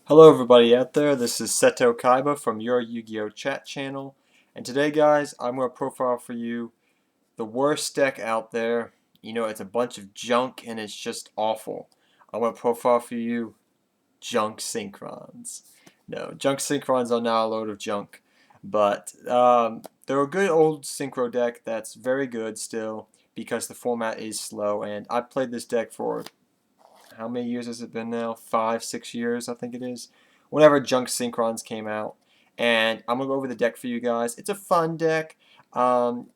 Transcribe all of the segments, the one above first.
Hello everybody out there, this is Seto Kaiba from your Yu-Gi-Oh! Chat channel, and today guys, I'm going to profile for you the worst deck out there. You know, it's a bunch of junk and it's just awful. I'm going to profile for you Junk Synchrons. No, Junk Synchrons are now a load of junk, but they're a good old Synchro deck that's very good still because the format is slow, and I've played this deck for how many years has it been now? 5, 6 years, I think it is. Whenever Junk Synchrons came out. And I'm going to go over the deck for you guys. It's a fun deck. Um,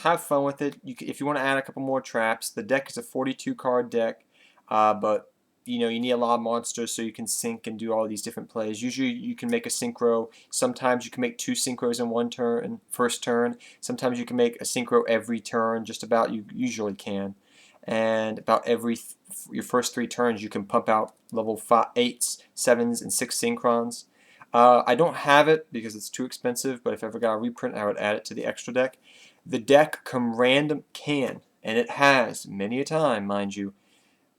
have fun with it. If you want to add a couple more traps, the deck is a 42 card deck. But you know, you need a lot of monsters so you can sync and do all these different plays. Usually you can make a synchro. Sometimes you can make 2 synchros in one turn, first turn. Sometimes you can make a synchro every turn, just about you usually can. And about your first 3 turns you can pump out level 8s, 7s, and 6 Synchrons. I don't have it because it's too expensive, but if I ever got a reprint I would add it to the extra deck. The deck can, and it has many a time, mind you,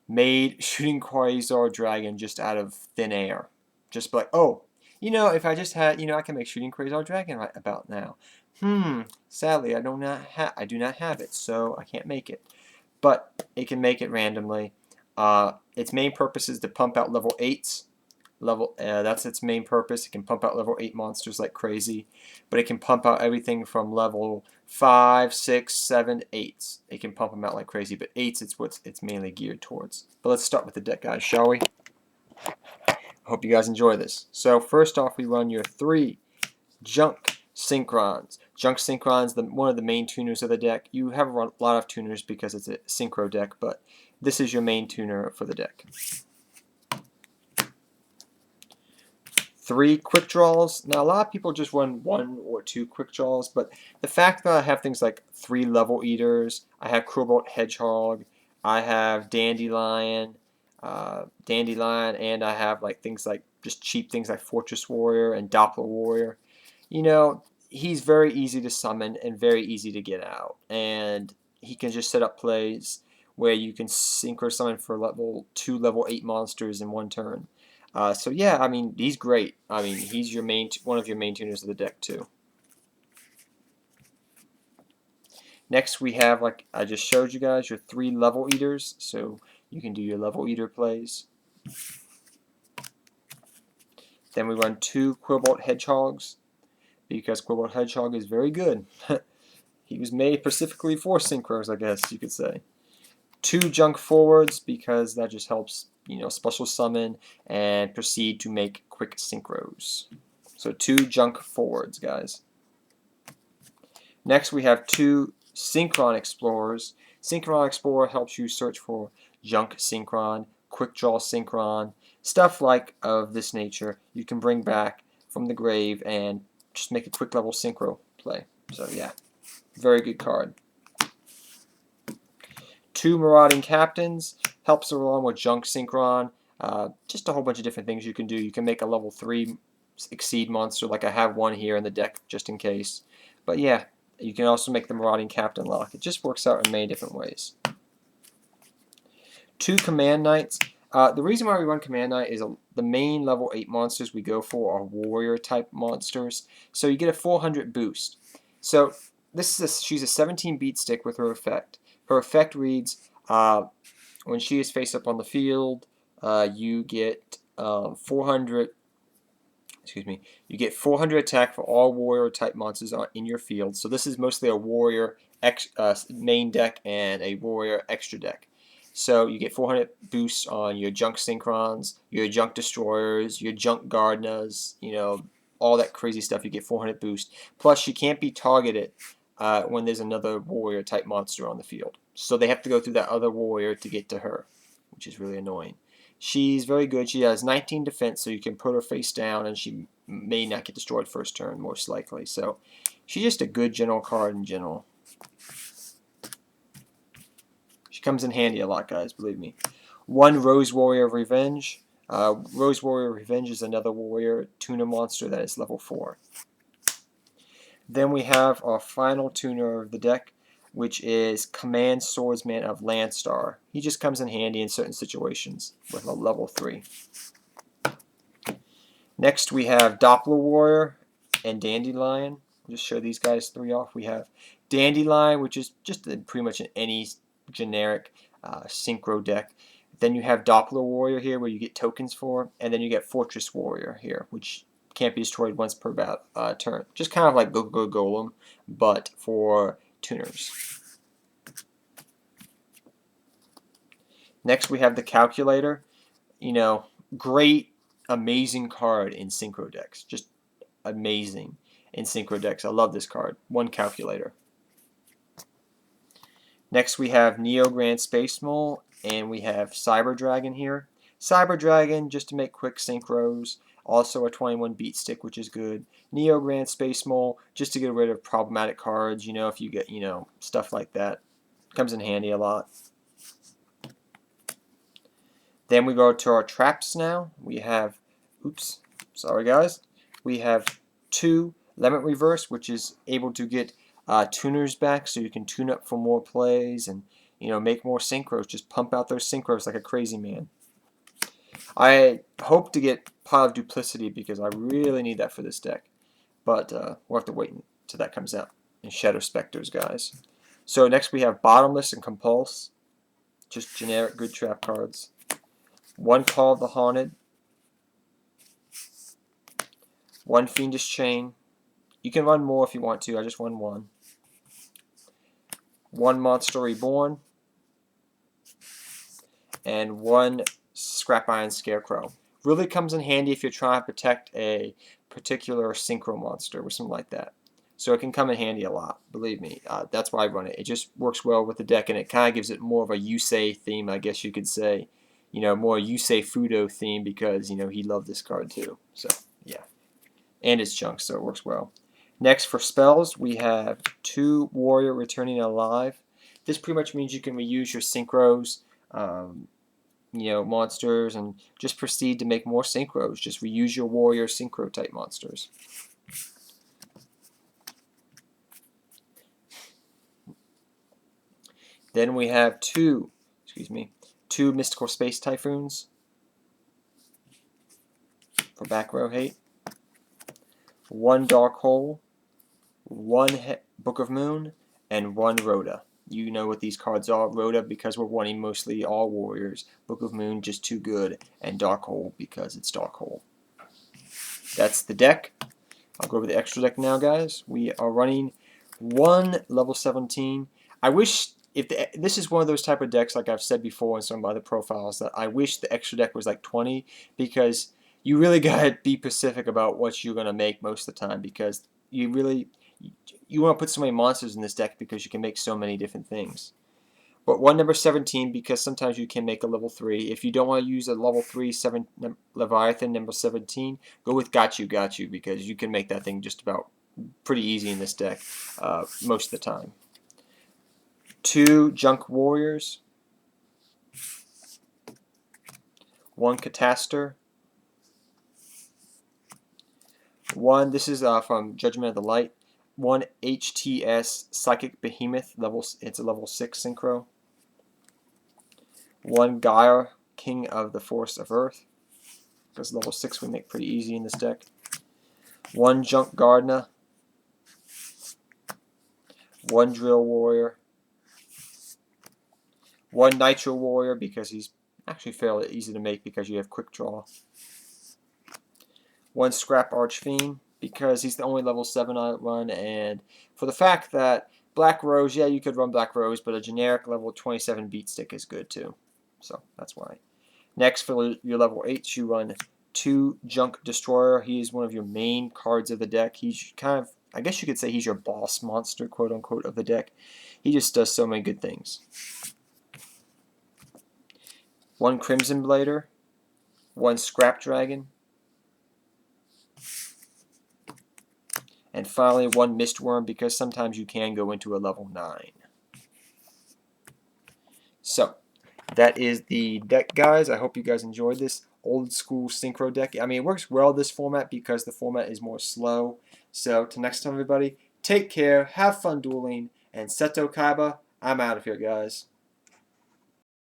made Shooting Quasar Dragon just out of thin air. Just like, oh, you know, if I just had, you know, I can make Shooting Quasar Dragon right about now. Sadly, I do not have it, so I can't make it. But it can make it randomly. Its main purpose is to pump out level 8s. That's its main purpose. It can pump out level 8 monsters like crazy, but it can pump out everything from level 5, 6, 7, 8s. It can pump them out like crazy, but 8s it's what it's mainly geared towards. But let's start with the deck, guys, shall we? I hope you guys enjoy this. So first off, we run your 3 Junk Synchrons. Junk Synchron's one of the main tuners of the deck. You have a lot of tuners because it's a synchro deck, but this is your main tuner for the deck. 3 quick draws. Now a lot of people just run 1 or 2 quick draws, but the fact that I have things like 3 level eaters, I have Cobalt Hedgehog, I have Dandelion, and I have like things like just cheap things like Fortress Warrior and Doppler Warrior. You know, he's very easy to summon and very easy to get out, and he can just set up plays where you can synchro summon for level 2, level 8 monsters in one turn. So yeah, I mean, he's great. I mean, he's your one of your main tuners of the deck too. Next we have, like I just showed you guys, your 3 level eaters, so you can do your level eater plays. Then we run 2 Cobalt Hedgehogs, because Cobalt Hedgehog is very good. He was made specifically for synchros, I guess you could say. 2 Junk Forwards, because that just helps, you know, special summon and proceed to make quick synchros. So 2 Junk Forwards, guys. Next we have 2 Synchron Explorers. Synchron Explorer helps you search for Junk Synchron, Quick Draw Synchron, stuff like of this nature you can bring back from the grave and just make a quick level synchro play. So yeah, very good card. 2 Marauding Captains helps along with Junk Synchron. Just a whole bunch of different things you can do. You can make a level 3 Exceed monster, like I have one here in the deck just in case. But yeah, you can also make the Marauding Captain lock. It just works out in many different ways. 2 Command Knights. The reason why we run Command Knight is the main level 8 monsters we go for are warrior type monsters. So you get a 400 boost. So she's a 17 beat stick with her effect. Her effect reads, when she is face up on the field, you get 400. You get 400 attack for all warrior type monsters in your field. So this is mostly a warrior main deck and a warrior extra deck. So you get 400 boosts on your Junk Synchrons, your Junk Destroyers, your Junk Gardenas, you know, all that crazy stuff. You get 400 boost. Plus, she can't be targeted when there's another warrior type monster on the field. So they have to go through that other warrior to get to her, which is really annoying. She's very good. She has 19 defense, so you can put her face down, and she may not get destroyed first turn, most likely. So she's just a good general card in general. She comes in handy a lot, guys, believe me. 1 Rose Warrior of Revenge. Rose Warrior of Revenge is another warrior tuner monster that is level 4. Then we have our final tuner of the deck, which is Command Swordsman of Landstar. He just comes in handy in certain situations with a level 3. Next we have Doppler Warrior and Dandelion. I'll just show these guys three off. We have Dandelion, which is just pretty much any generic synchro deck. Then you have Doppler Warrior here, where you get tokens for, and then you get Fortress Warrior here, which can't be destroyed once per turn. Just kind of like Go Golem, but for tuners. Next we have the Calculator. You know, great, amazing card in synchro decks. Just amazing in synchro decks. I love this card. One Calculator. Next we have Neo Grand Space Mole, and we have Cyber Dragon here. Cyber Dragon, just to make quick synchros. Also a 21 beat stick, which is good. Neo Grand Space Mole, just to get rid of problematic cards, if you get, stuff like that. Comes in handy a lot. Then we go to our traps now. We have, oops, sorry guys. We have 2 Lemon Reverse, which is able to get tuners back, so you can tune up for more plays and make more synchros. Just pump out those synchros like a crazy man. I hope to get Pile of Duplicity because I really need that for this deck, but we'll have to wait until that comes out. And Shadow Specters, guys. So next we have Bottomless and Compulse, just generic good trap cards. 1 Call of the Haunted, 1 Fiendish Chain. You can run more if you want to. I just run 1. 1 Monster Reborn, and 1 Scrap Iron Scarecrow. Really comes in handy if you're trying to protect a particular synchro monster or something like that. So it can come in handy a lot, believe me. That's why I run it. It just works well with the deck, and it kind of gives it more of a Yusei theme, I guess you could say. More Yusei Fudo theme because, he loved this card too. So, yeah. And it's chunks, so it works well. Next, for spells, we have 2 Warrior Returning Alive. This pretty much means you can reuse your synchros, monsters, and just proceed to make more synchros. Just reuse your Warrior synchro type monsters. Then we have 2 Mystical Space Typhoons for back row hate. 1 Dark Hole, 1 Book of Moon, and 1 Rhoda. You know what these cards are. Rhoda because we're wanting mostly all warriors. Book of Moon just too good. And Dark Hole because it's Dark Hole. That's the deck. I'll go over the extra deck now, guys. We are running 1 level 17. I wish, this is one of those type of decks, like I've said before in some other profiles, that I wish the extra deck was like 20, because you really gotta be specific about what you're gonna make most of the time, because you want to put so many monsters in this deck because you can make so many different things. But 1 number 17 because sometimes you can make a level 3. If you don't want to use a level 3 Leviathan number 17, go with Got You because you can make that thing just about pretty easy in this deck most of the time. 2 Junk Warriors, 1 Catastor, 1, this is from Judgment of the Light, 1 HTS Psychic Behemoth, it's a level 6 synchro. 1 Gaia, King of the Force of Earth, because level 6 we make pretty easy in this deck. 1 Junk Gardener, 1 Drill Warrior, 1 Nitro Warrior because he's actually fairly easy to make because you have quick draw. 1 Scrap Archfiend because he's the only level 7 I run, and for the fact that Black Rose, yeah, you could run Black Rose, but a generic level 27 beat stick is good too. So that's why. Next, for your level 8, you run 2 Junk Destroyer. He is one of your main cards of the deck. He's kind of, I guess you could say he's your boss monster, quote unquote, of the deck. He just does so many good things. 1 Crimson Blader, 1 Scrap Dragon, and finally 1 Mistworm because sometimes you can go into a level 9. So that is the deck, guys. I hope you guys enjoyed this old school synchro deck. I mean, it works well this format because the format is more slow. So till next time, everybody, take care, have fun dueling, and Seto Kaiba, I'm out of here, guys.